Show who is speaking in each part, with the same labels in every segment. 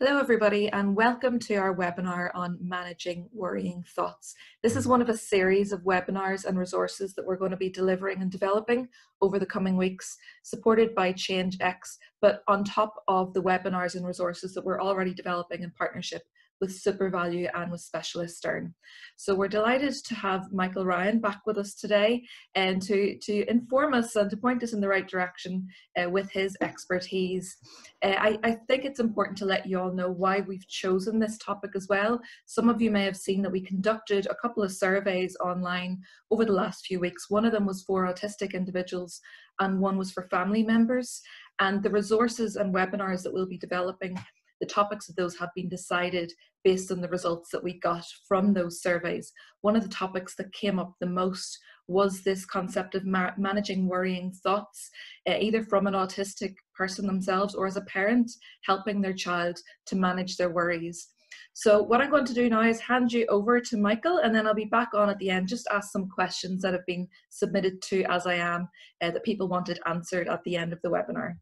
Speaker 1: Hello everybody and welcome to our webinar on managing worrying thoughts. This is one of a series of webinars and resources that we're going to be delivering and developing over the coming weeks, supported by ChangeX, but on top of the webinars and resources that we're already developing in partnership with SuperValue and with Specialist Stern. So we're delighted to have Michael Ryan back with us today and to inform us and to point us in the right direction with his expertise. I think it's important to let you all know why we've chosen this topic as well. Some of you may have seen that we conducted a couple of surveys online over the last few weeks. One of them was for autistic individuals and one was for family members. And the resources and webinars that we'll be developing, the topics of those have been decided based on the results that we got from those surveys. One of the topics that came up the most was this concept of managing worrying thoughts, either from an autistic person themselves or as a parent, helping their child to manage their worries. So what I'm going to do now is hand you over to Michael, and then I'll be back on at the end, just ask some questions that have been submitted to As I Am that people wanted answered at the end of the webinar.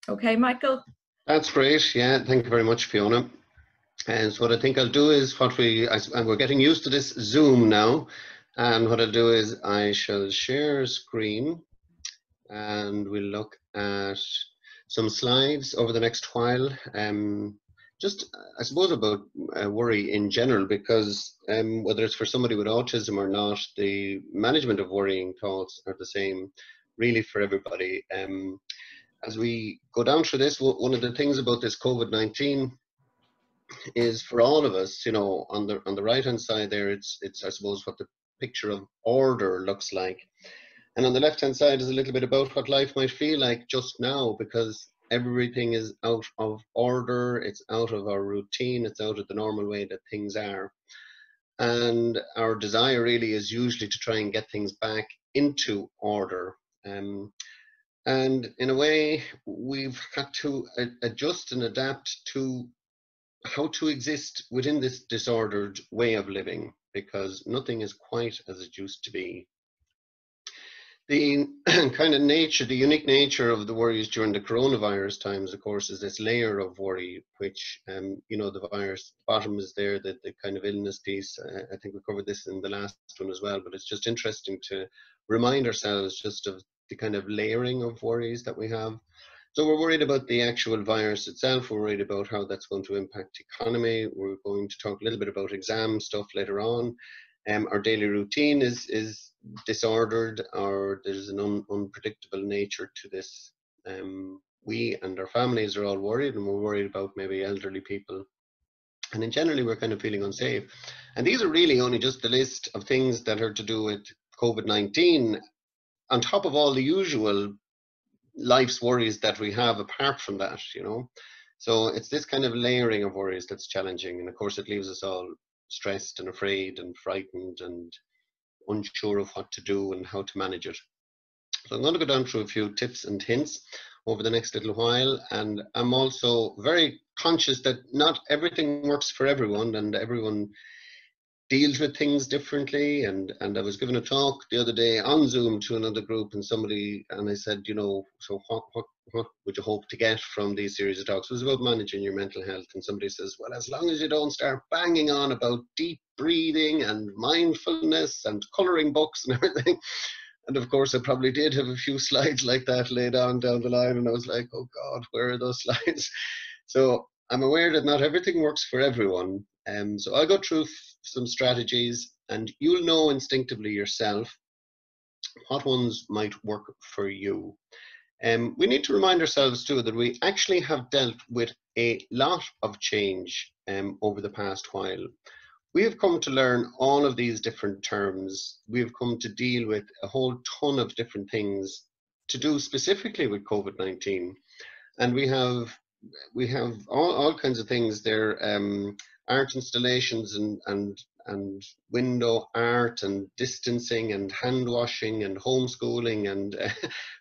Speaker 1: Okay, Michael?
Speaker 2: That's great. Yeah, thank you very much, Fiona. And so what I think I'll do is and we're getting used to this Zoom now. And what I'll do is I shall share a screen and we'll look at some slides over the next while. Just, I suppose, about worry in general, because whether it's for somebody with autism or not, the management of worrying thoughts are the same really for everybody. As we go down through this, one of the things about this COVID-19 is for all of us, you know, on the right-hand side there, it's I suppose what the picture of order looks like. And on the left-hand side is a little bit about what life might feel like just now, because everything is out of order, it's out of our routine, it's out of the normal way that things are. And our desire really is usually to try and get things back into order. And in a way, we've had to adjust and adapt to how to exist within this disordered way of living, because nothing is quite as it used to be. The kind of nature, the unique nature of the worries during the coronavirus times, of course, is this layer of worry, which, you know, the virus, the bottom is there, the kind of illness piece. I think we covered this in the last one as well, but it's just interesting to remind ourselves just of the kind of layering of worries that we have. So we're worried about the actual virus itself. We're worried about how that's going to impact the economy. We're going to talk a little bit about exam stuff later on. Our daily routine is disordered, or there's an unpredictable nature to this. We and our families are all worried, and we're worried about maybe elderly people. And in generally, we're kind of feeling unsafe. And these are really only just the list of things that are to do with COVID-19, on top of all the usual life's worries that we have apart from that, you know. So it's this kind of layering of worries that's challenging. And of course, it leaves us all stressed and afraid and frightened and unsure of what to do and how to manage it. So I'm going to go down through a few tips and hints over the next little while. And I'm also very conscious that not everything works for everyone, and everyone deals with things differently. And I was giving a talk the other day on Zoom to another group, and I said, you know, so what would you hope to get from these series of talks? It was about managing your mental health. And somebody says, well, as long as you don't start banging on about deep breathing and mindfulness and coloring books and everything. And of course, I probably did have a few slides like that laid on down the line, and I was like, oh God, where are those slides? So I'm aware that not everything works for everyone. So I'll go through some strategies, and you'll know instinctively yourself what ones might work for you. We need to remind ourselves too that we actually have dealt with a lot of change over the past while. We have come to learn all of these different terms. We have come to deal with a whole ton of different things to do specifically with COVID-19. And we have all kinds of things there, art installations and window art and distancing and hand washing and homeschooling and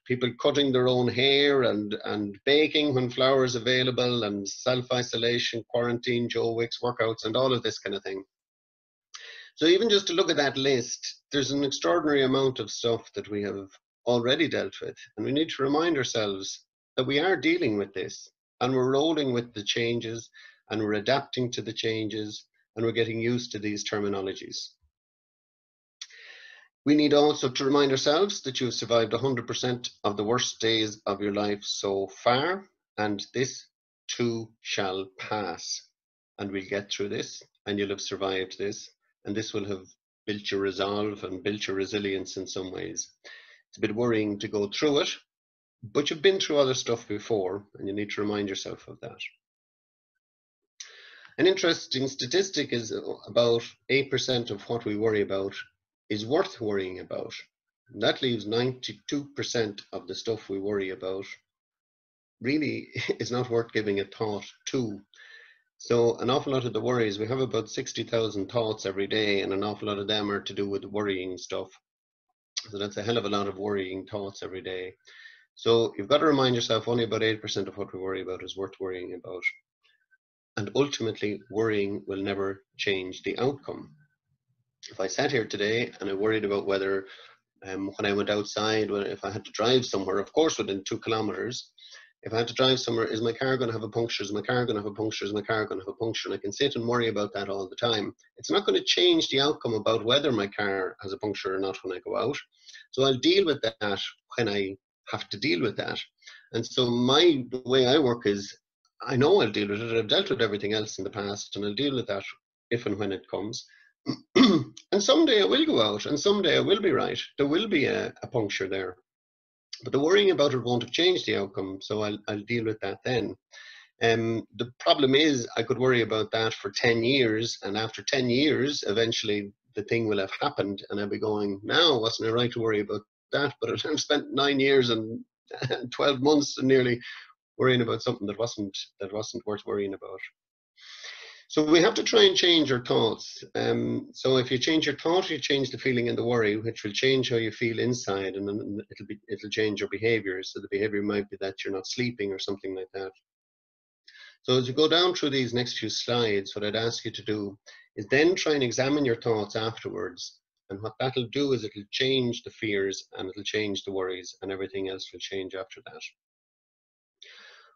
Speaker 2: people cutting their own hair and baking when flour is available and self-isolation, quarantine, Joe Wicks workouts and all of this kind of thing. So even just to look at that list, there's an extraordinary amount of stuff that we have already dealt with. And we need to remind ourselves that we are dealing with this and we're rolling with the changes and we're adapting to the changes, and we're getting used to these terminologies. We need also to remind ourselves that you've survived 100% of the worst days of your life so far, and this too shall pass. And we'll get through this, and you'll have survived this, and this will have built your resolve and built your resilience in some ways. It's a bit worrying to go through it, but you've been through other stuff before, and you need to remind yourself of that. An interesting statistic is about 8% of what we worry about is worth worrying about. And that leaves 92% of the stuff we worry about really is not worth giving a thought to. So an awful lot of the worries, we have about 60,000 thoughts every day, and an awful lot of them are to do with worrying stuff. So that's a hell of a lot of worrying thoughts every day. So you've got to remind yourself only about 8% of what we worry about is worth worrying about. And ultimately, worrying will never change the outcome. If I sat here today and I worried about whether when I went outside, if I had to drive somewhere, of course within 2 kilometers, if I had to drive somewhere, is my car going to have a puncture? Is my car going to have a puncture? Is my car going to have a puncture? And I can sit and worry about that all the time. It's not going to change the outcome about whether my car has a puncture or not when I go out. So I'll deal with that when I have to deal with that. And so the way I work is, I know I'll deal with it. I've dealt with everything else in the past, and I'll deal with that if and when it comes. And someday I will go out, and someday I will be right. There will be a puncture there. But the worrying about it won't have changed the outcome, so I'll deal with that then. The problem is I could worry about that for 10 years, and after 10 years, eventually the thing will have happened, and I'll be going, now, wasn't it right to worry about that? But I've spent 9 years and 12 months and nearly worrying about something that wasn't worth worrying about. So we have to try and change our thoughts. So if you change your thought, you change the feeling and the worry, which will change how you feel inside, and then it'll change your behavior. So the behavior might be that you're not sleeping or something like that. So as you go down through these next few slides, what I'd ask you to do is then try and examine your thoughts afterwards. And what that'll do is it'll change the fears, and it'll change the worries, and everything else will change after that.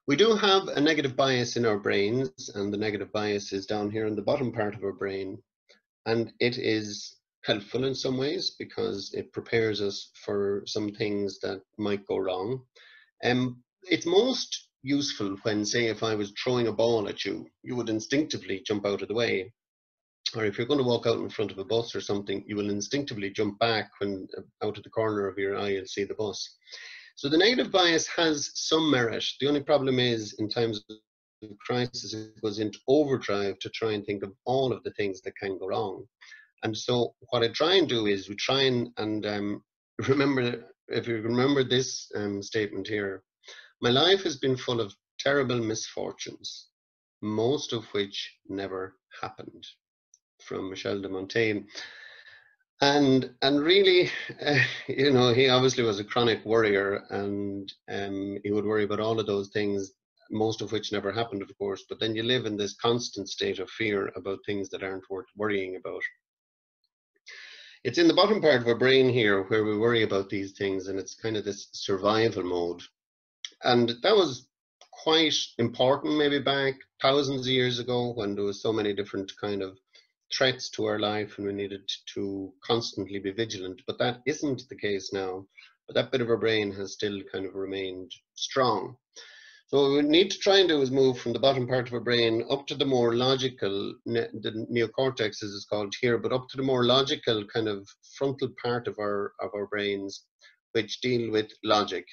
Speaker 2: We do have a negative bias in our brains, and the negative bias is down here in the bottom part of our brain. And it is helpful in some ways because it prepares us for some things that might go wrong. It's most useful when, say, if I was throwing a ball at you, you would instinctively jump out of the way. Or if you're going to walk out in front of a bus or something, you will instinctively jump back when out of the corner of your eye you'll see the bus. So the negative bias has some merit. The only problem is in times of crisis, it goes into overdrive to try and think of all of the things that can go wrong. And so what I try and do is we try and remember, if you remember this statement here, my life has been full of terrible misfortunes, most of which never happened, from Michel de Montaigne. And really, you know, he obviously was a chronic worrier, and he would worry about all of those things, most of which never happened, of course. But then you live in this constant state of fear about things that aren't worth worrying about. It's in the bottom part of our brain here where we worry about these things, and it's kind of this survival mode. And that was quite important maybe back thousands of years ago when there was so many different kind of threats to our life and we needed to constantly be vigilant. But that isn't the case now. But that bit of our brain has still kind of remained strong. So what we need to try and do is move from the bottom part of our brain up to the more logical, the neocortex as it's called here, but up to the more logical kind of frontal part of our brains, which deal with logic.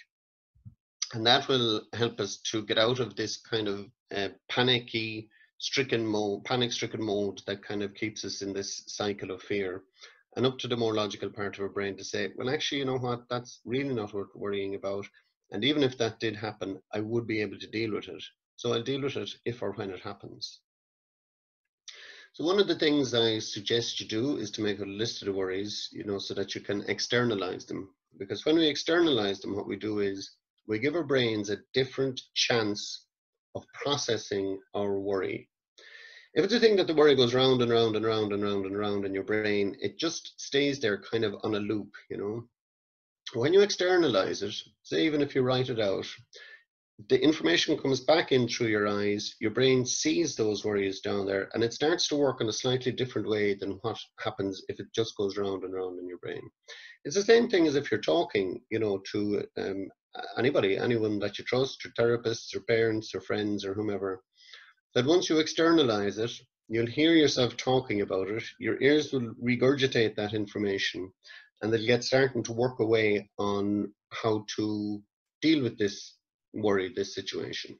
Speaker 2: And that will help us to get out of this kind of panic-stricken mode that kind of keeps us in this cycle of fear, and up to the more logical part of our brain to say, well, actually, you know what, that's really not worth worrying about. And even if that did happen, I would be able to deal with it. So I'll deal with it if or when it happens. So one of the things I suggest you do is to make a list of the worries, you know, so that you can externalize them. Because when we externalize them, what we do is we give our brains a different chance of processing our worry. If it's a thing that the worry goes round and round and round and round and round in your brain, it just stays there kind of on a loop, you know. When you externalize it, say even if you write it out, the information comes back in through your eyes, your brain sees those worries down there, and it starts to work in a slightly different way than what happens if it just goes round and round in your brain. It's the same thing as if you're talking, you know, to anybody, anyone that you trust, your therapists or parents or friends or whomever, that once you externalize it, you'll hear yourself talking about it, your ears will regurgitate that information, and they'll get starting to work away on how to deal with this worry, this situation.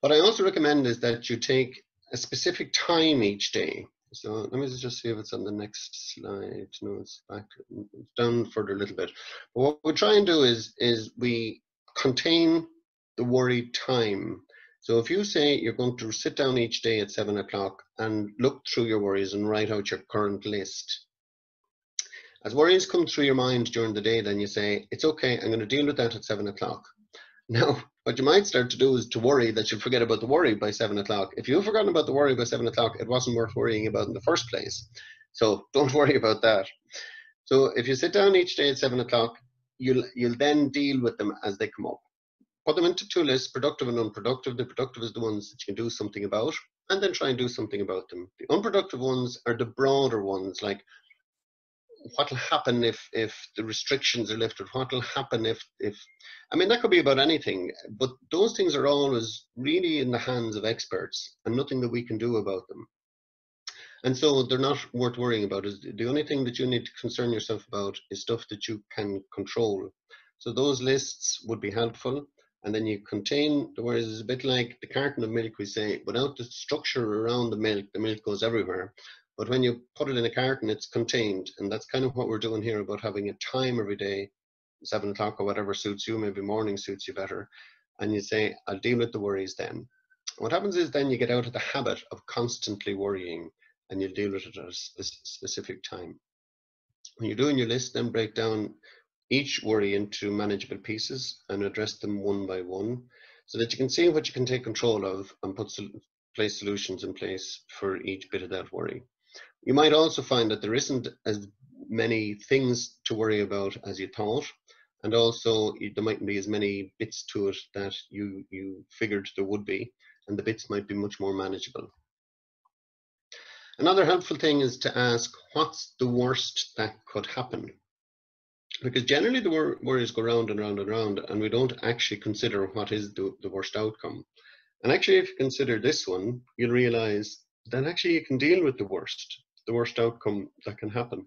Speaker 2: What I also recommend is that you take a specific time each day. So let me just see if it's on the next slide. No, it's back, it's down further a little bit. But what we try and do is we contain the worry time. So if you say you're going to sit down each day at 7 o'clock and look through your worries and write out your current list. As worries come through your mind during the day, then you say, it's okay, I'm going to deal with that at 7 o'clock. Now, what you might start to do is to worry that you forget about the worry by 7 o'clock. If you've forgotten about the worry by 7 o'clock, it wasn't worth worrying about in the first place. So don't worry about that. So if you sit down each day at 7 o'clock, you'll then deal with them as they come up. Put them into two lists, productive and unproductive. The productive is the ones that you can do something about, and then try and do something about them. The unproductive ones are the broader ones, like what will happen if the restrictions are lifted, what will happen if I mean, that could be about anything, but those things are always really in the hands of experts and nothing that we can do about them, and so they're not worth worrying about. Is the only thing that you need to concern yourself about is stuff that you can control. So those lists would be helpful, and then you contain the worries. It's a bit like the carton of milk. We say, without the structure around the milk goes everywhere. But when you put it in a carton, it's contained. And that's kind of what we're doing here about having a time every day, 7 o'clock or whatever suits you, maybe morning suits you better. And you say, I'll deal with the worries then. What happens is then you get out of the habit of constantly worrying, and you'll deal with it at a specific time. When you're doing your list, then break down each worry into manageable pieces and address them one by one, so that you can see what you can take control of and place solutions in place for each bit of that worry. You might also find that there isn't as many things to worry about as you thought, and also there mightn't be as many bits to it that you figured there would be, and the bits might be much more manageable. Another helpful thing is to ask, what's the worst that could happen? Because generally the worries go round and round and round, and we don't actually consider what is the worst outcome. And actually, if you consider this one, you'll realize that actually you can deal with the worst outcome that can happen.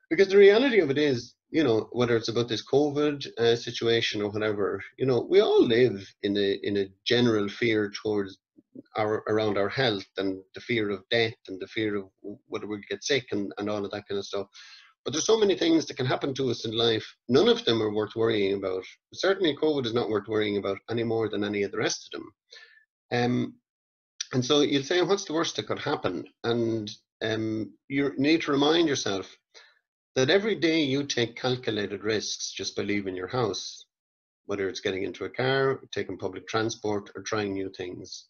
Speaker 2: Because the reality of it is, you know, whether it's about this COVID situation or whatever, you know, we all live in a general fear towards around our health, and the fear of death, and the fear of whether we get sick, and all of that kind of stuff. But there's so many things that can happen to us in life. None of them are worth worrying about. Certainly COVID is not worth worrying about any more than any of the rest of them. And so you'll say, what's the worst that could happen? And you need to remind yourself that every day you take calculated risks just by leaving your house, whether it's getting into a car, taking public transport, or trying new things.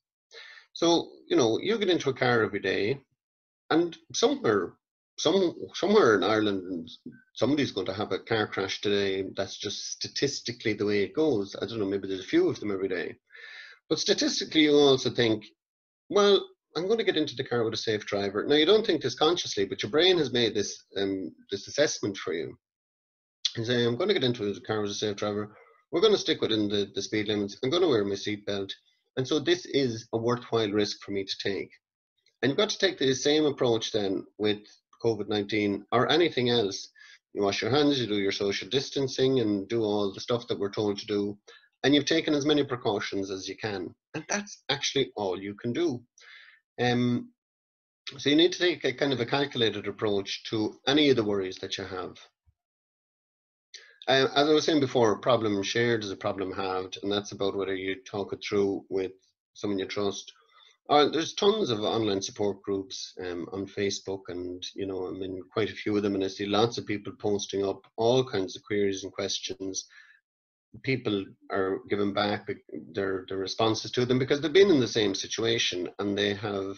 Speaker 2: So, you know, you get into a car every day, and somewhere in Ireland, somebody's going to have a car crash today. That's just statistically the way it goes. I don't know, maybe there's a few of them every day. But statistically, you also think, well, I'm going to get into the car with a safe driver. Now, you don't think this consciously, but your brain has made this this assessment for you. You say, I'm going to get into the car with a safe driver. We're going to stick within the speed limits. I'm going to wear my seatbelt. And so this is a worthwhile risk for me to take. And you've got to take the same approach then with COVID-19 or anything else. You wash your hands, you do your social distancing, and do all the stuff that we're told to do. And you've taken as many precautions as you can. And that's actually all you can do. So you need to take a kind of a calculated approach to any of the worries that you have. As I was saying before, a problem shared is a problem halved, and that's about whether you talk it through with someone you trust. There's tons of online support groups on Facebook, and you know, I'm in quite a few of them, and I see lots of people posting up all kinds of queries and questions. People are giving back their responses to them because they've been in the same situation and they have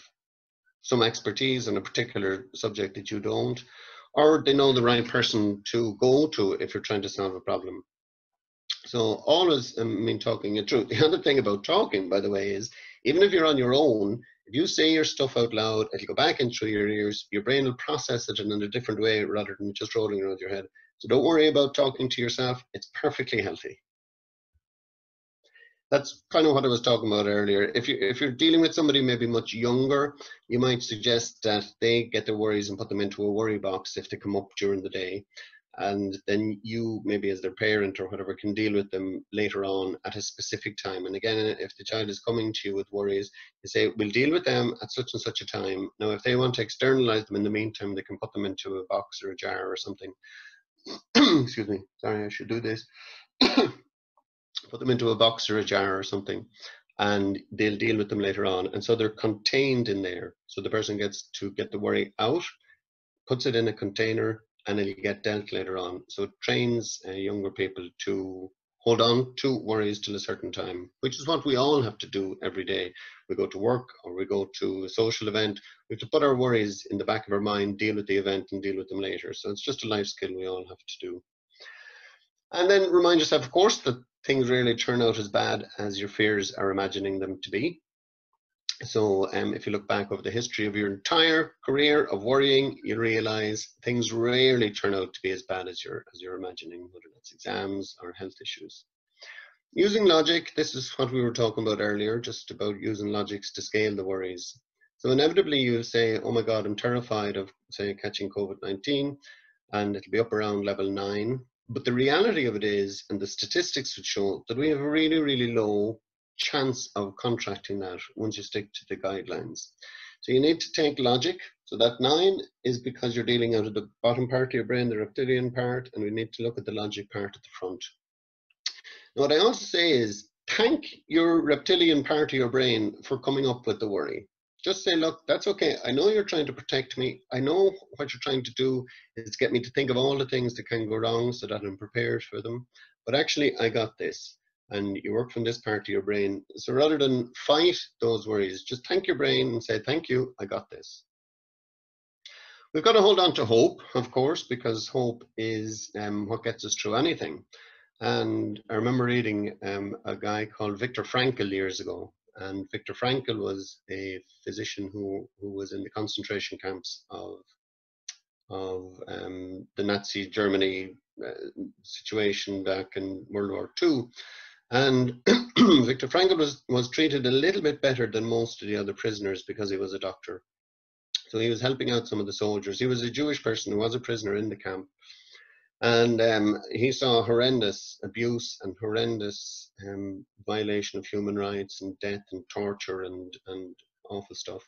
Speaker 2: some expertise in a particular subject that you don't, or they know the right person to go to if you're trying to solve a problem. So always, talking it through. The other thing about talking, by the way, is even if you're on your own, if you say your stuff out loud, it'll go back in through your ears. Your brain will process it in a different way rather than just rolling around your head. So don't worry about talking to yourself. It's perfectly healthy. That's kind of what I was talking about earlier. If you're dealing with somebody maybe much younger, you might suggest that they get their worries and put them into a worry box if they come up during the day. And then you, maybe as their parent or whatever, can deal with them later on at a specific time. And again, if the child is coming to you with worries, you say, we'll deal with them at such and such a time. Now, if they want to externalize them in the meantime, they can put them into a box or a jar or something. Excuse me. Sorry, I should do this. Put them into a box or a jar or something, and they'll deal with them later on. And so they're contained in there. So the person gets to get the worry out, puts it in a container, and it'll get dealt later on. So it trains younger people to hold on to worries till a certain time, which is what we all have to do every day. We go to work or we go to a social event, we have to put our worries in the back of our mind, deal with the event and deal with them later. So it's just a life skill we all have to do. And then remind yourself, of course, that things rarely turn out as bad as your fears are imagining them to be. So if you look back over the history of your entire career of worrying, you realize things rarely turn out to be as bad as you're imagining, whether that's exams or health issues. Using logic, this is what we were talking about earlier, just about using logics to scale the worries. So inevitably you'll say, oh my God, I'm terrified of, say, catching COVID-19, and it'll be up around level 9. But the reality of it is, and the statistics would show, that we have a really, really low chance of contracting that once you stick to the guidelines. So you need to take logic. So that 9 is because you're dealing out of the bottom part of your brain, the reptilian part, and we need to look at the logic part at the front. Now, what I also say is, thank your reptilian part of your brain for coming up with the worry. Just say, look, that's okay. I know you're trying to protect me. I know what you're trying to do is get me to think of all the things that can go wrong so that I'm prepared for them. But actually, I got this. And you work from this part of your brain. So rather than fight those worries, just thank your brain and say, thank you, I got this. We've got to hold on to hope, of course, because hope is what gets us through anything. And I remember reading a guy called Viktor Frankl years ago. And Viktor Frankl was a physician who was in the concentration camps of the Nazi Germany situation back in World War II. And Viktor Frankl was treated a little bit better than most of the other prisoners because he was a doctor. So he was helping out some of the soldiers. He was a Jewish person who was a prisoner in the camp. And he saw horrendous abuse and horrendous violation of human rights and death and torture and awful stuff.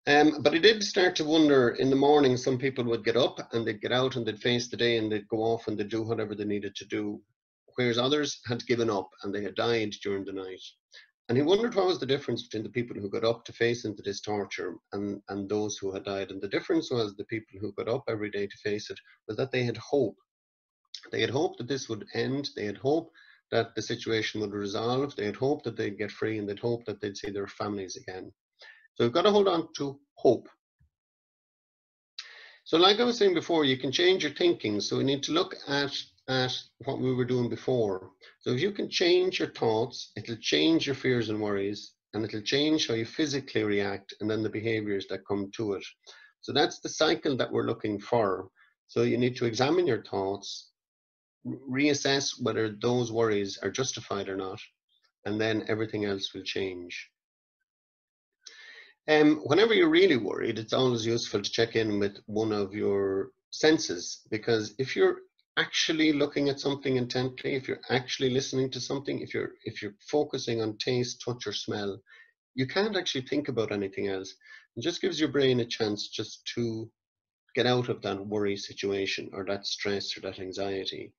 Speaker 2: But he did start to wonder, in the morning, some people would get up and they'd get out and they'd face the day and they'd go off and they'd do whatever they needed to do, whereas others had given up and they had died during the night. And he wondered what was the difference between the people who got up to face into this torture and those who had died. And the difference was the people who got up every day to face it was that they had hope. They had hope that this would end. They had hope that the situation would resolve. They had hope that they'd get free, and they'd hope that they'd see their families again. So we've got to hold on to hope. So like I was saying before, you can change your thinking. So we need to look at what we were doing before. So if you can change your thoughts, it'll change your fears and worries, and it'll change how you physically react and then the behaviors that come to it. So that's the cycle that we're looking for. So you need to examine your thoughts, reassess whether those worries are justified or not, and then everything else will change. Whenever you're really worried, it's always useful to check in with one of your senses, because if you're actually looking at something intently, if you're actually listening to something, if you're focusing on taste, touch, or smell, you can't actually think about anything else. It just gives your brain a chance just to get out of that worry situation or that stress or that anxiety.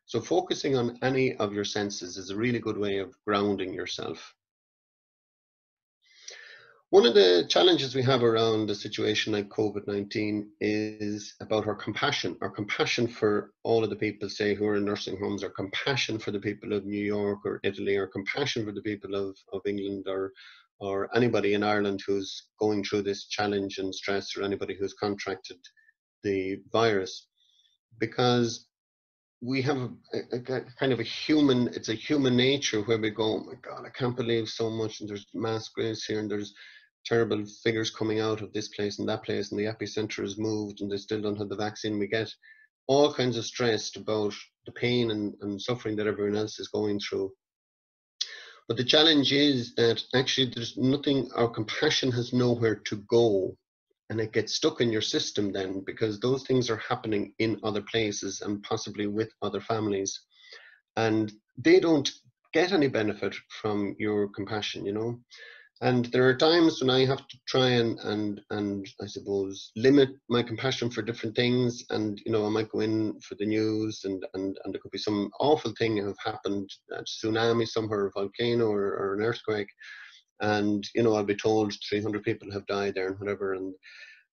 Speaker 2: So focusing on any of your senses is a really good way of grounding yourself. One of the challenges we have around a situation like COVID-19 is about our compassion for all of the people, say, who are in nursing homes, our compassion for the people of New York or Italy, or compassion for the people of England or anybody in Ireland who's going through this challenge and stress, or anybody who's contracted the virus. Because we have a kind of a human, it's a human nature where we go, oh my God, I can't believe so much, and there's mass graves here, and there's terrible figures coming out of this place and that place, and the epicenter is moved, and they still don't have the vaccine. We get all kinds of stressed about the pain and suffering that everyone else is going through. But the challenge is that actually there's nothing, our compassion has nowhere to go, and it gets stuck in your system then, because those things are happening in other places and possibly with other families, and they don't get any benefit from your compassion, you know. And there are times when I have to try and I suppose limit my compassion for different things. And you know, I might go in for the news, and there could be some awful thing have happened, a tsunami somewhere, a volcano, or an earthquake, and you know, I'll be told 300 people have died there and whatever, and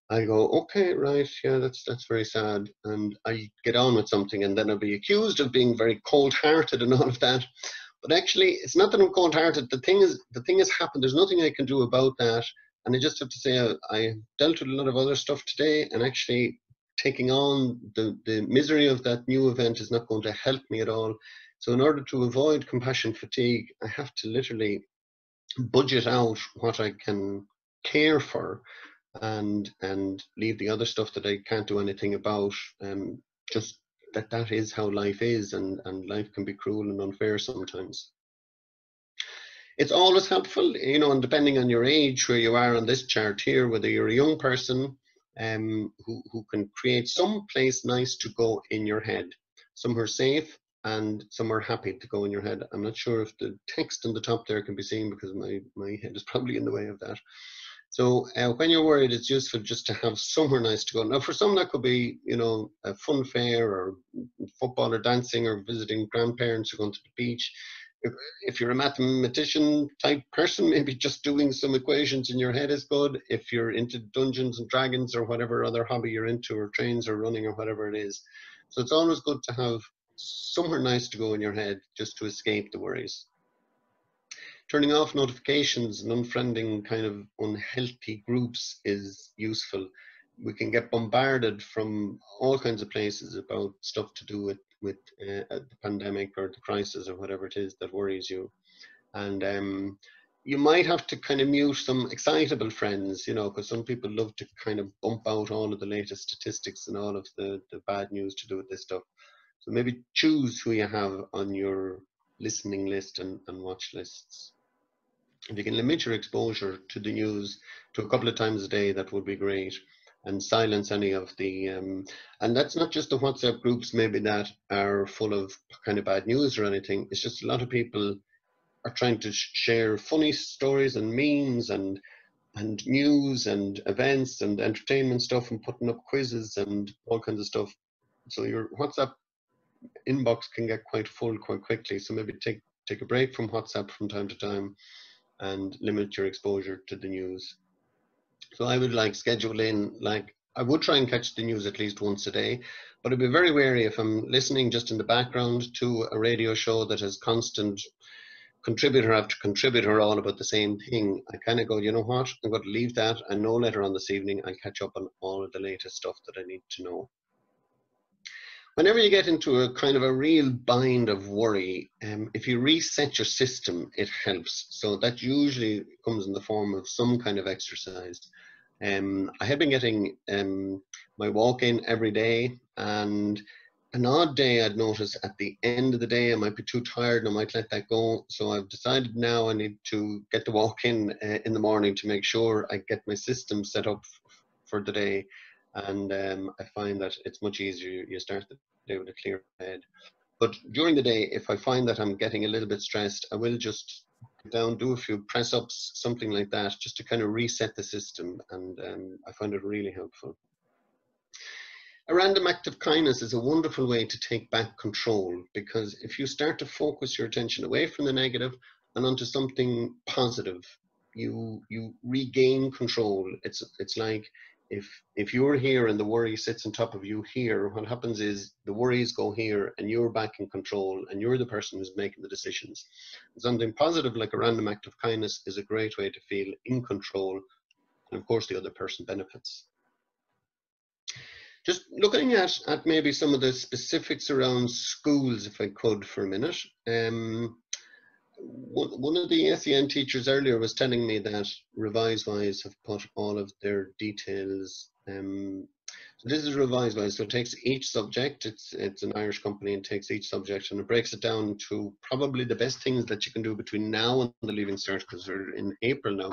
Speaker 2: I go, okay, right, yeah, that's very sad, and I get on with something, and then I'll be accused of being very cold-hearted and all of that. But actually, it's not that I'm cold-hearted. The thing has happened. There's nothing I can do about that. And I just have to say, I dealt with a lot of other stuff today, and actually taking on the misery of that new event is not going to help me at all. So in order to avoid compassion fatigue, I have to literally budget out what I can care for, and leave the other stuff that I can't do anything about. Just that is how life is, and life can be cruel and unfair sometimes. It's always helpful, you know, and depending on your age, where you are on this chart here, whether you're a young person who can create some place nice to go in your head, somewhere safe and somewhere happy to go in your head. I'm not sure if the text on the top there can be seen, because my head is probably in the way of that. So when you're worried, it's useful just to have somewhere nice to go. Now, for some, that could be, you know, a fun fair, or football, or dancing, or visiting grandparents, or going to the beach. If you're a mathematician type person, maybe just doing some equations in your head is good. If you're into Dungeons and Dragons, or whatever other hobby you're into, or trains, or running, or whatever it is. So it's always good to have somewhere nice to go in your head, just to escape the worries. Turning off notifications and unfriending kind of unhealthy groups is useful. We can get bombarded from all kinds of places about stuff to do with the pandemic, or the crisis, or whatever it is that worries you. And you might have to kind of mute some excitable friends, you know, because some people love to kind of bump out all of the latest statistics and all of the bad news to do with this stuff. So maybe choose who you have on your listening list and watch lists. If you can limit your exposure to the news to a couple of times a day, that would be great. And silence any of the, and that's not just the WhatsApp groups maybe that are full of kind of bad news or anything. It's just a lot of people are trying to share funny stories and memes and news and events and entertainment stuff, and putting up quizzes and all kinds of stuff. So your WhatsApp inbox can get quite full quite quickly. So maybe take a break from WhatsApp from time to time, and limit your exposure to the news. So I would like schedule in, like, I would try and catch the news at least once a day, but I'd be very wary if I'm listening just in the background to a radio show that has constant contributor after contributor all about the same thing. I kind of go, you know what, I'm going to leave that. I know later on this evening I'll catch up on all of the latest stuff that I need to know. Whenever you get into a kind of a real bind of worry, if you reset your system, it helps. So that usually comes in the form of some kind of exercise. I have been getting my walk in every day, and an odd day I'd notice at the end of the day I might be too tired and I might let that go. So I've decided now I need to get the walk in the morning to make sure I get my system set up for the day. And I find that it's much easier. You start the day with a clear head. But during the day, if I find that I'm getting a little bit stressed, I will just get down, do a few press-ups, something like that, just to kind of reset the system. And I find it really helpful. A random act of kindness is a wonderful way to take back control, because if you start to focus your attention away from the negative and onto something positive, you regain control. It's like if you're here and the worry sits on top of you here, what happens is the worries go here and you're back in control, and you're the person who's making the decisions. Something positive like a random act of kindness is a great way to feel in control, and of course the other person benefits. Just looking at maybe some of the specifics around schools, if I could, for a minute. One of the SEN teachers earlier was telling me that ReviseWise have put all of their details. So this is ReviseWise, so it takes each subject, it's an Irish company, and takes each subject and it breaks it down to probably the best things that you can do between now and the Leaving Cert, because we're in April now.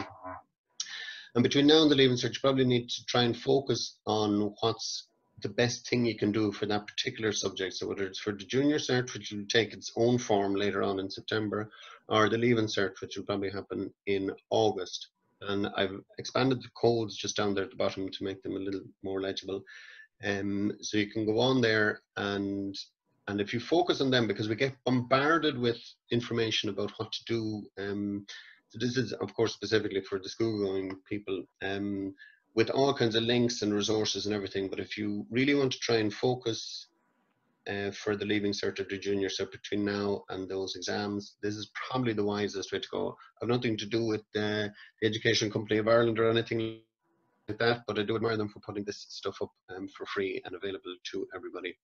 Speaker 2: And between now and the Leaving Cert, you probably need to try and focus on what's the best thing you can do for that particular subject. So whether it's for the Junior Cert, which will take its own form later on in September, or the Leaving Cert, which will probably happen in August. And I've expanded the codes just down there at the bottom to make them a little more legible. So you can go on there and if you focus on them, because we get bombarded with information about what to do. So this is, of course, specifically for the school-going people, with all kinds of links and resources and everything. But if you really want to try and focus for the Leaving Cert or the Junior Cert between now and those exams, this is probably the wisest way to go. I've nothing to do with the Education Company of Ireland or anything like that, but I do admire them for putting this stuff up for free and available to everybody.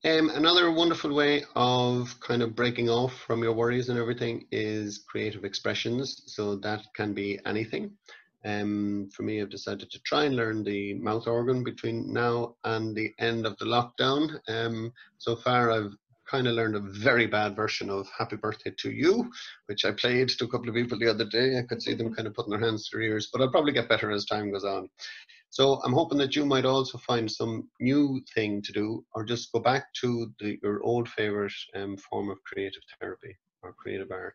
Speaker 2: Another wonderful way of kind of breaking off from your worries and everything is creative expressions. So that can be anything. For me, I've decided to try and learn the mouth organ between now and the end of the lockdown. So far, I've kind of learned a very bad version of Happy Birthday to You, which I played to a couple of people the other day. I could see them kind of putting their hands to their ears, but I'll probably get better as time goes on. So I'm hoping that you might also find some new thing to do, or just go back to your old favorite form of creative therapy or creative art.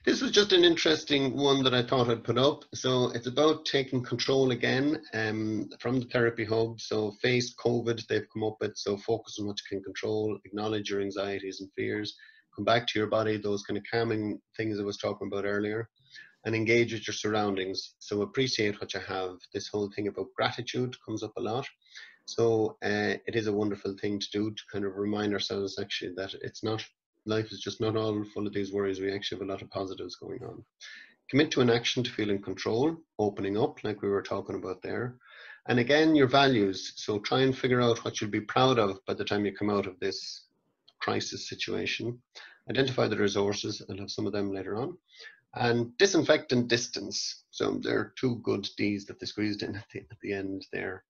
Speaker 2: This was just an interesting one that I thought I'd put up. So it's about taking control again from the Therapy Hub. So face COVID, they've come up with, so focus on what you can control, acknowledge your anxieties and fears, come back to your body, those kind of calming things I was talking about earlier, and engage with your surroundings. So appreciate what you have. This whole thing about gratitude comes up a lot. So it is a wonderful thing to do, to kind of remind ourselves actually that it's not, life is just not all full of these worries. We actually have a lot of positives going on. Commit to an action to feel in control, opening up like we were talking about there. And again, your values. So try and figure out what you'll be proud of by the time you come out of this crisis situation. Identify the resources, and have some of them later on. And disinfect and distance. So there are two good D's that they squeezed in at the end there.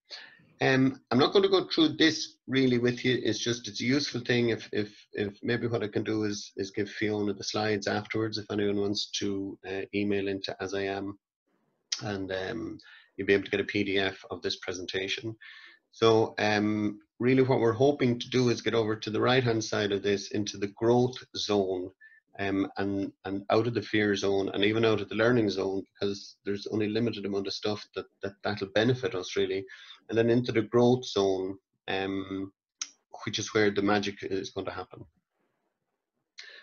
Speaker 2: I'm not going to go through this really with you. It's just, it's a useful thing. If maybe what I can do is give Fiona the slides afterwards, if anyone wants to email into As I Am, and you'll be able to get a PDF of this presentation. So really what we're hoping to do is get over to the right hand side of this into the growth zone, and out of the fear zone, and even out of the learning zone, because there's only limited amount of stuff that'll benefit us really, and then into the growth zone, which is where the magic is going to happen.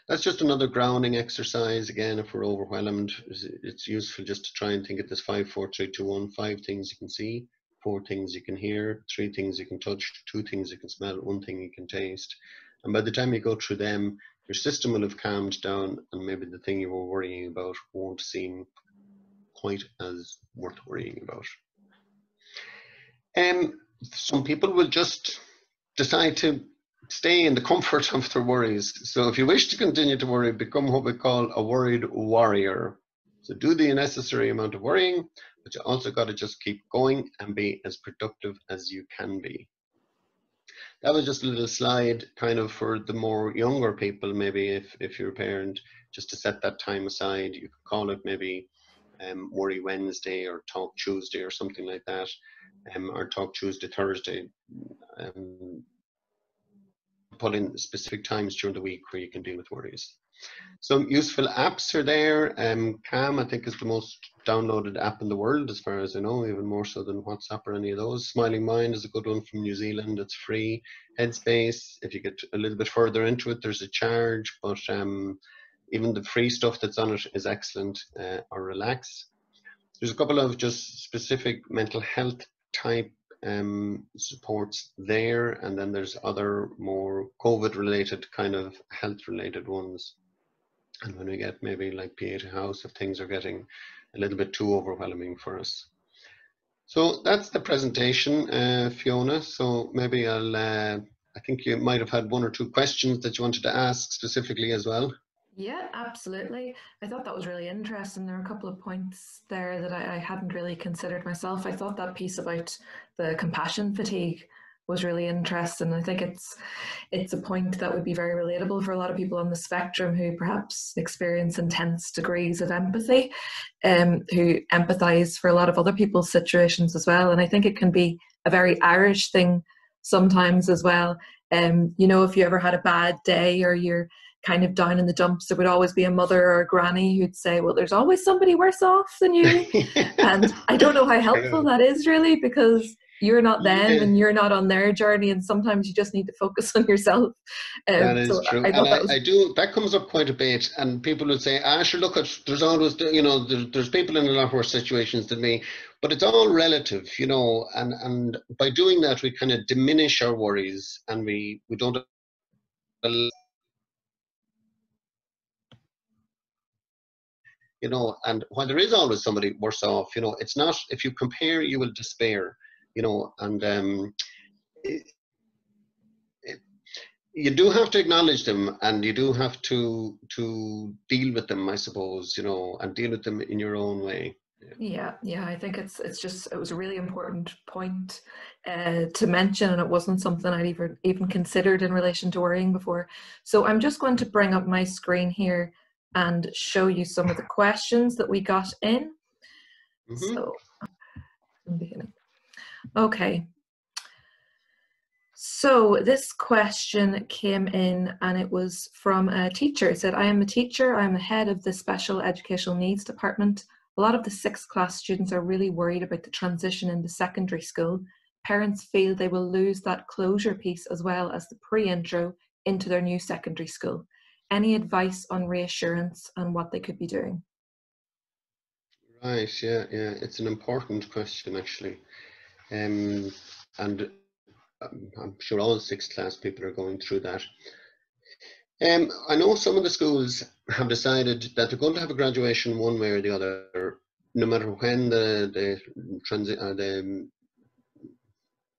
Speaker 2: That's just another grounding exercise. Again, if we're overwhelmed, it's useful just to try and think of this 5, 4, 3, 2, 1. 5 things you can see, 4 things you can hear, 3 things you can touch, 2 things you can smell, 1 thing you can taste. And by the time you go through them, your system will have calmed down, and maybe the thing you were worrying about won't seem quite as worth worrying about. Some people will just decide to stay in the comfort of their worries. So if you wish to continue to worry, become what we call a worried warrior. So do the necessary amount of worrying, but you also got to just keep going and be as productive as you can be. That was just a little slide kind of for the more younger people, maybe if you're a parent, just to set that time aside. You could call it maybe Worry Wednesday or Talk Tuesday or something like that, or Talk Tuesday, Thursday. Put in specific times during the week where you can deal with worries. Some useful apps are there. Calm, I think, is the most downloaded app in the world, as far as I know, even more so than WhatsApp or any of those. Smiling Mind is a good one from New Zealand. It's free. Headspace, if you get a little bit further into it, there's a charge, but even the free stuff that's on it is excellent. Or Relax. There's a couple of just specific mental health type supports there, and then there's other more COVID related kind of health related ones. And when we get maybe like Pieta House, if things are getting a little bit too overwhelming for us. So that's the presentation, Fiona. So maybe I think you might have had one or two questions that you wanted to ask specifically as well.
Speaker 1: Yeah, absolutely. I thought that was really interesting. There are a couple of points there that I hadn't really considered myself. I thought that piece about the compassion fatigue was really interesting. I think it's a point that would be very relatable for a lot of people on the spectrum who perhaps experience intense degrees of empathy, who empathize for a lot of other people's situations as well. And I think it can be a very Irish thing sometimes as well. You know, if you ever had a bad day or you're kind of down in the dumps, there would always be a mother or a granny who'd say, well, there's always somebody worse off than you. And I don't know how helpful that is really, because you're not them
Speaker 2: Yeah,
Speaker 1: and you're not on their journey, and sometimes you just need to focus on yourself.
Speaker 2: that is
Speaker 1: So
Speaker 2: true.
Speaker 1: I
Speaker 2: And
Speaker 1: thought that was,
Speaker 2: I do, that comes up quite a bit. And people would say, sure, look, there's always, there's people in a lot worse situations than me. But it's all relative, and by doing that, we kind of diminish our worries and we don't, and while there is always somebody worse off, it's not, if you compare, you will despair, and it, you do have to acknowledge them, and you do have to deal with them, I suppose, and deal with them in your own way.
Speaker 1: yeah, I think it was a really important point to mention, and it wasn't something I'd even considered in relation to worrying before. So I'm just going to bring up my screen here and show you some of the questions that we got in.
Speaker 2: Mm-hmm.
Speaker 1: So, from the beginning. Okay. So this question came in and it was from a teacher. It said, I am a teacher. I am the head of the special educational needs department. A lot of the sixth class students are really worried about the transition into secondary school. Parents feel they will lose that closure piece as well as the pre-intro into their new secondary school. Any advice on reassurance and what they could be doing?
Speaker 2: Right, yeah, it's an important question actually. And I'm sure all sixth class people are going through that. I know some of the schools have decided that they're going to have a graduation one way or the other, no matter when the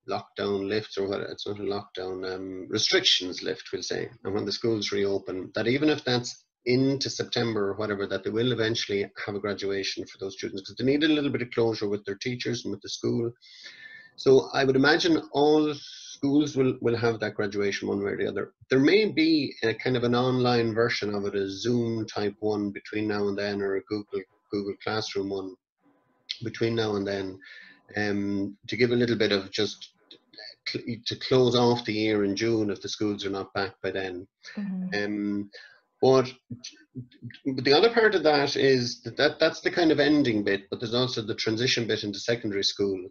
Speaker 2: lockdown lifts, or what, it's not a lockdown, restrictions lift, we'll say, and when the schools reopen, that even if that's into September or whatever, that they will eventually have a graduation for those students, because they need a little bit of closure with their teachers and with the school. So I would imagine all schools will have that graduation one way or the other. There may be a kind of an online version of it, a Zoom type one between now and then, or a Google Classroom one between now and then, to give a little bit of just to close off the year in June if the schools are not back by then.
Speaker 1: Mm-hmm.
Speaker 2: But the other part of that is that's the kind of ending bit, but there's also the transition bit into secondary school.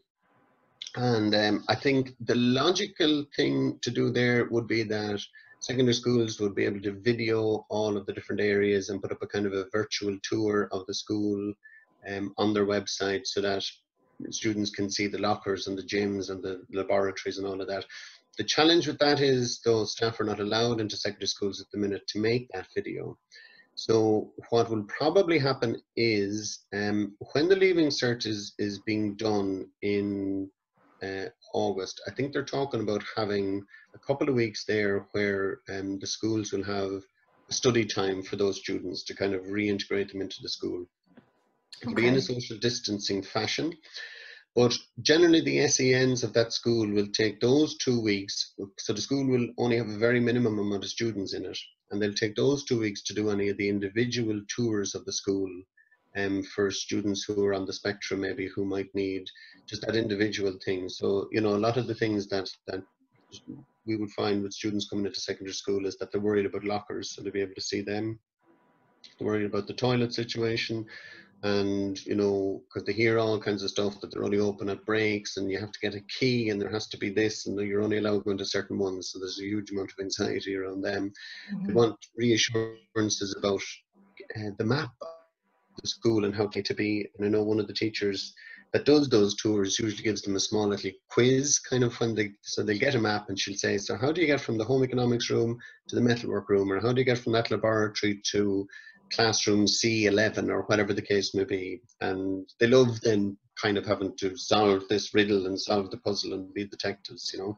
Speaker 2: And I think the logical thing to do there would be that secondary schools would be able to video all of the different areas and put up a kind of a virtual tour of the school on their website, so that students can see the lockers and the gyms and the laboratories and all of that. The challenge with that is, though, staff are not allowed into secondary schools at the minute to make that video. So what will probably happen is, when the Leaving Cert is being done in August, I think they're talking about having a couple of weeks there where the schools will have a study time for those students to kind of reintegrate them into the school. It'll be in a social distancing fashion, but generally the SENs of that school will take those 2 weeks. So the school will only have a very minimum amount of students in it, and they'll take those 2 weeks to do any of the individual tours of the school, for students who are on the spectrum, maybe, who might need just that individual thing. So, a lot of the things that we would find with students coming into secondary school is that they're worried about lockers, so they'll be able to see them. They're worried about the toilet situation, and because they hear all kinds of stuff, that they're only open at breaks and you have to get a key and there has to be this and you're only allowed to go into certain ones, so there's a huge amount of anxiety around them. They
Speaker 1: Mm-hmm.
Speaker 2: want reassurances about the map of the school and how to be. And I know one of the teachers that does those tours usually gives them a small little quiz, kind of, so they get a map and she'll say, so how do you get from the home economics room to the metalwork room, or how do you get from that laboratory to classroom C11, or whatever the case may be. And they love then kind of having to solve this riddle and solve the puzzle and be detectives, you know.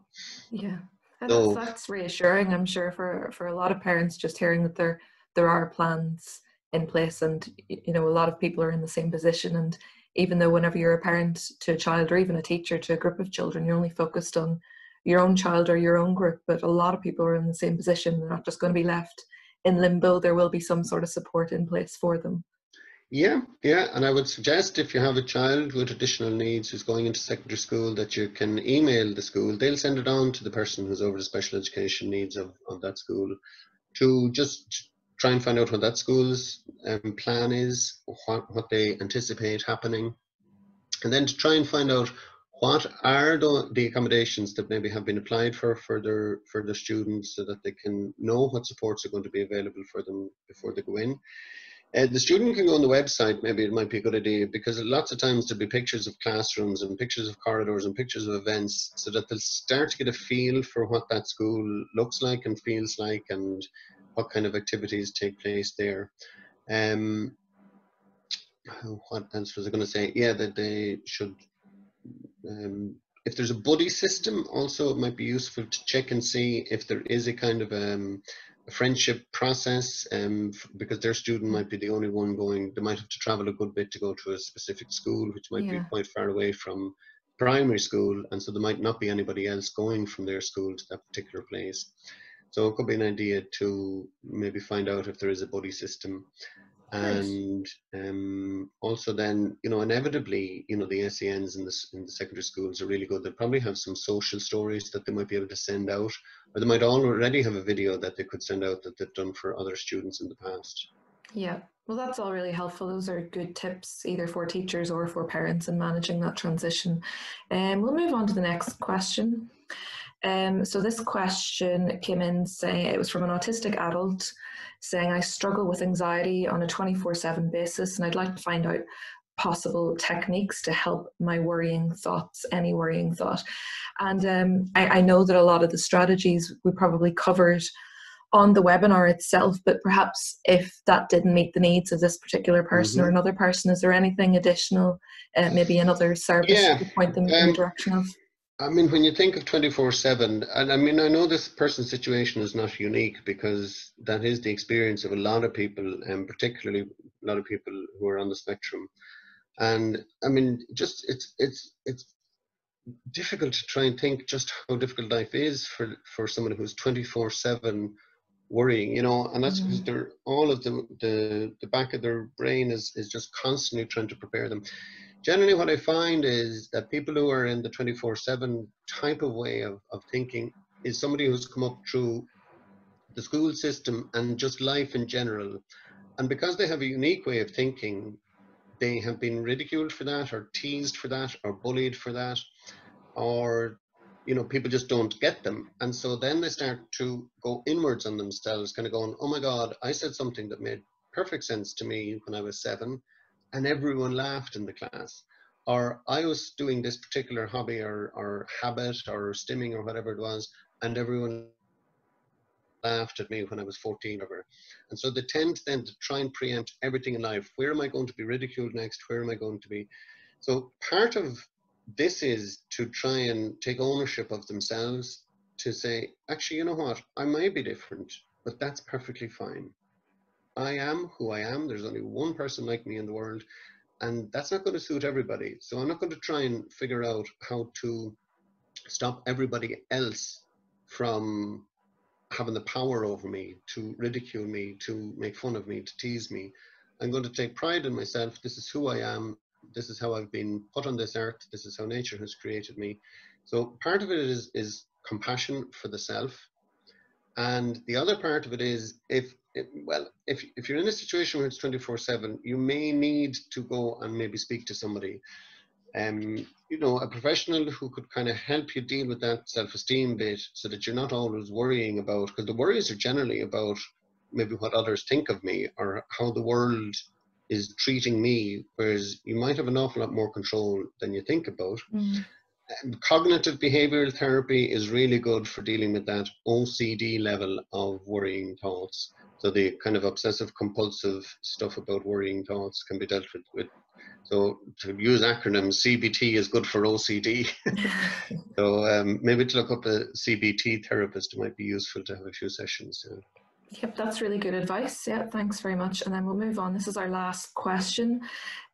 Speaker 1: Yeah, and
Speaker 2: So
Speaker 1: that's reassuring, I'm sure, for a lot of parents, just hearing that there are plans in place, and you know, a lot of people are in the same position. And even though whenever you're a parent to a child, or even a teacher to a group of children, you're only focused on your own child or your own group, but a lot of people are in the same position. They're not just going to be left in limbo. There will be some sort of support in place for them.
Speaker 2: yeah, yeah, and I would suggest if you have a child with additional needs who's going into secondary school, that you can email the school. They'll send it on to the person who's over the special education needs of that school, to just try and find out what that school's plan is, what they anticipate happening, and then to try and find out what are the accommodations that maybe have been applied for their students, so that they can know what supports are going to be available for them before they go in. The student can go on the website. Maybe it might be a good idea, because lots of times there'll be pictures of classrooms and pictures of corridors and pictures of events, so that they'll start to get a feel for what that school looks like and feels like, and what kind of activities take place there. Um, what else was I going to say? Yeah, that they should, if there's a buddy system, also it might be useful to check and see if there is a kind of a friendship process, because their student might be the only one going. They might have to travel a good bit to go to a specific school, which might be
Speaker 1: Yeah.
Speaker 2: quite far away from primary school, and so there might not be anybody else going from their school to that particular place. So it could be an idea to maybe find out if there is a buddy system.
Speaker 1: Great.
Speaker 2: And also then, you know, inevitably, you know, the SENs in the secondary schools are really good. They probably have some social stories that they might be able to send out, or they might already have a video that they could send out that they've done for other students in the past.
Speaker 1: Yeah, well, that's all really helpful. Those are good tips, either for teachers or for parents in managing that transition. We'll move on to the next question. So this question came in saying, it was from an autistic adult, saying, I struggle with anxiety on a 24/7 basis, and I'd like to find out possible techniques to help my worrying thoughts, any worrying thought. And I know that a lot of the strategies we probably covered on the webinar itself, but perhaps if that didn't meet the needs of this particular person or
Speaker 2: Hmm.
Speaker 1: another person, is there anything additional, maybe another service you
Speaker 2: Yeah.
Speaker 1: could point them in the direction of?
Speaker 2: I mean, when you think of 24/7, and I mean, I know this person's situation is not unique, because that is the experience of a lot of people, and particularly a lot of people who are on the spectrum. And I mean, just it's difficult to try and think just how difficult life is for someone who's 24/7 worrying, you know. And that's because
Speaker 1: Mm,
Speaker 2: they're all of the back of their brain is just constantly trying to prepare them. Generally what I find is that people who are in the 24/7 type of way of thinking is somebody who's come up through the school system and just life in general. And because they have a unique way of thinking, they have been ridiculed for that, or teased for that, or bullied for that, or, you know, people just don't get them. And so then they start to go inwards on themselves, kind of going, oh my God, I said something that made perfect sense to me when I was 7, and everyone laughed in the class. Or I was doing this particular hobby or habit or stimming or whatever it was, and everyone laughed at me when I was 14 or whatever. And so they tend then to try and preempt everything in life. Where am I going to be ridiculed next? Where am I going to be? So part of this is to try and take ownership of themselves, to say, actually, you know what? I might be different, but that's perfectly fine. I am who I am. There's only one person like me in the world, and that's not going to suit everybody. So I'm not going to try and figure out how to stop everybody else from having the power over me, to ridicule me, to make fun of me, to tease me. I'm going to take pride in myself. This is who I am. This is how I've been put on this earth. This is how nature has created me. So part of it is compassion for the self. And the other part of it is, if you're in a situation where it's 24/7, you may need to go and maybe speak to somebody, you know, a professional who could kind of help you deal with that self-esteem bit, so that you're not always worrying about, because the worries are generally about maybe what others think of me or how the world is treating me, whereas you might have an awful lot more control than you think about.
Speaker 1: mm,
Speaker 2: Cognitive behavioral therapy is really good for dealing with that OCD level of worrying thoughts. So the kind of obsessive compulsive stuff about worrying thoughts can be dealt with So to use acronyms, CBT is good for OCD. So maybe to look up a CBT therapist, it might be useful to have a few sessions. Yeah.
Speaker 1: Yep, that's really good advice. Yeah, thanks very much. And then we'll move on. This is our last question.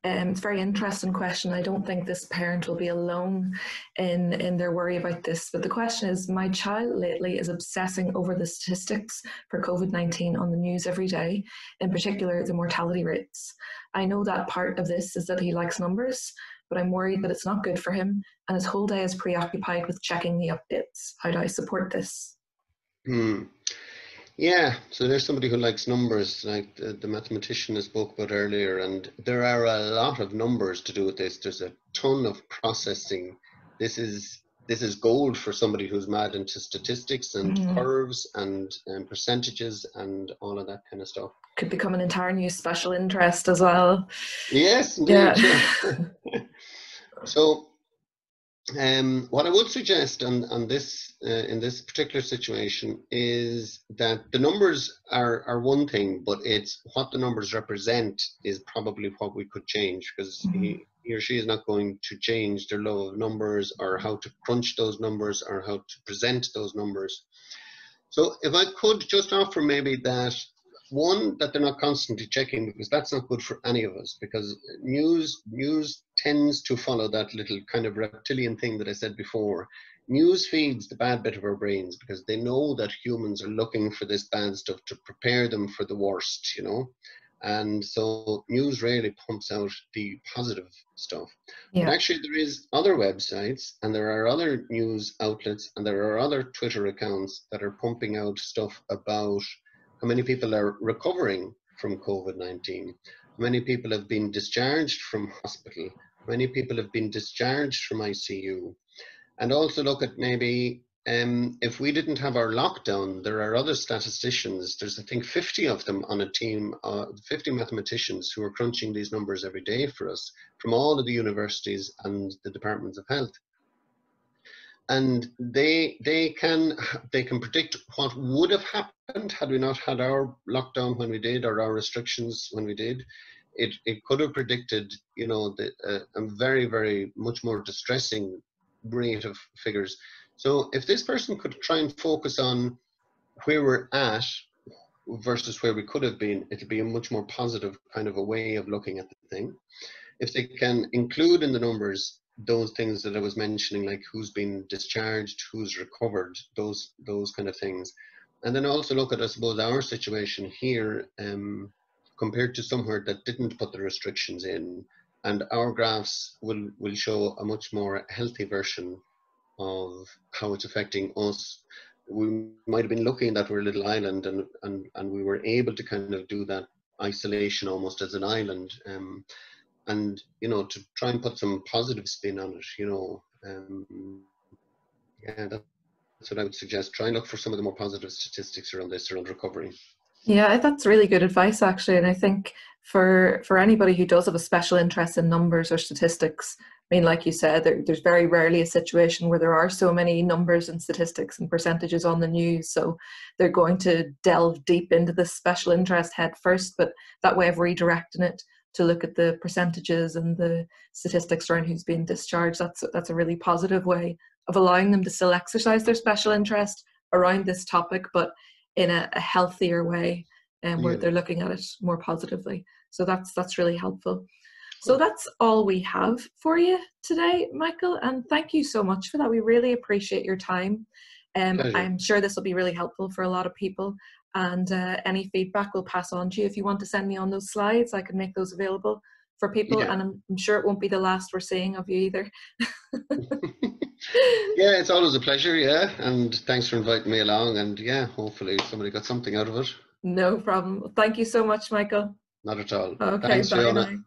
Speaker 1: It's a very interesting question. I don't think this parent will be alone in their worry about this. But the question is, my child lately is obsessing over the statistics for COVID-19 on the news every day, in particular the mortality rates. I know that part of this is that he likes numbers, but I'm worried that it's not good for him and his whole day is preoccupied with checking the updates. How do I support this?
Speaker 2: Yeah, so there's somebody who likes numbers, like the mathematician I spoke about earlier, and there are a lot of numbers to do with this. There's a ton of processing. This is gold for somebody who's mad into statistics and curves and percentages and all of that kind of stuff.
Speaker 1: Could become an entire new special interest as well.
Speaker 2: Yes, indeed. Yeah. So what I would suggest on this in this particular situation is that the numbers are one thing, but it's what the numbers represent is probably what we could change, because he or she is not going to change their love of numbers or how to crunch those numbers or how to present those numbers. So if I could just offer maybe that, one, that they're not constantly checking, because that's not good for any of us, because news tends to follow that little kind of reptilian thing that I said before. News feeds the bad bit of our brains because they know that humans are looking for this bad stuff to prepare them for the worst, you know. And so news rarely pumps out the positive stuff.
Speaker 1: Yeah.
Speaker 2: But actually there is other websites and there are other news outlets and there are other Twitter accounts that are pumping out stuff about how many people are recovering from COVID-19, how many people have been discharged from hospital, how many people have been discharged from ICU. And also look at maybe if we didn't have our lockdown, there are other statisticians, there's I think 50 of them on a team, 50 mathematicians who are crunching these numbers every day for us from all of the universities and the departments of health. And they can predict what would have happened had we not had our lockdown when we did, or our restrictions when we did. It could have predicted, you know, a very, very much more distressing rate of figures. So if this person could try and focus on where we're at versus where we could have been, it'll be a much more positive kind of a way of looking at the thing. If they can include in the numbers those things that I was mentioning, like who's been discharged, who's recovered, those kind of things. And then also look at, I suppose, our situation here compared to somewhere that didn't put the restrictions in. And our graphs will show a much more healthy version of how it's affecting us. We might have been lucky that we're a little island and we were able to kind of do that isolation almost as an island. And, you know, to try and put some positive spin on it, you know. Yeah, that's what I would suggest. Try and look for some of the more positive statistics around this, around recovery.
Speaker 1: Yeah, that's really good advice, actually. And I think for anybody who does have a special interest in numbers or statistics, I mean, like you said, there's very rarely a situation where there are so many numbers and statistics and percentages on the news. So they're going to delve deep into this special interest head first, but that way of redirecting it to look at the percentages and the statistics around who's being discharged, that's a really positive way of allowing them to still exercise their special interest around this topic, but in a healthier way, and where they're looking at it more positively. So that's really helpful. So that's all we have for you today, Michael, and thank you so much for that. We really appreciate your time. I'm sure this will be really helpful for a lot of people, and any feedback we'll pass on to you. If you want to send me on those slides, I can make those available for people, and I'm sure it won't be the last we're seeing of you either.
Speaker 2: Yeah, it's always a pleasure, yeah, and thanks for inviting me along, and yeah, hopefully somebody got something out of it.
Speaker 1: No problem. Thank you so much, Michael.
Speaker 2: Not at all.
Speaker 1: Okay,
Speaker 2: Thanks,
Speaker 1: bye
Speaker 2: Fiona.
Speaker 1: now.